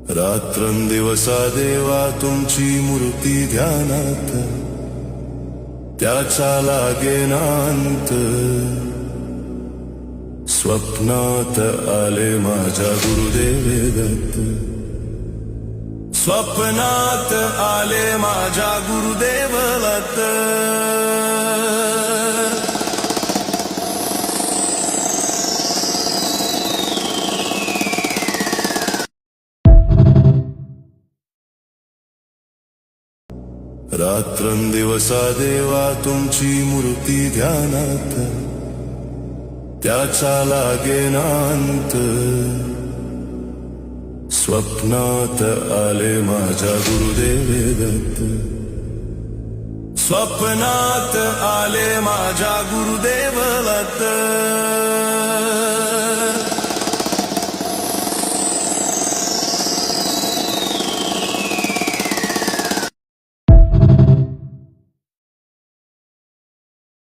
रात्रंदिवसा देवा तुमची मूर्ती ध्यानात, त्याचा लागेना अंत. स्वप्नात आले माझ्या गुरुदेव दत्त, स्वप्नात आले माझ्या गुरुदेव दत्त. रात्रंदिवसा देवा तुमची मूर्ती ध्यानात, त्याचा लागेना अंत. स्वप्नात आले माझ्या गुरुदेव दत्त, स्वप्नात आले माझ्या गुरुदेव दत्त.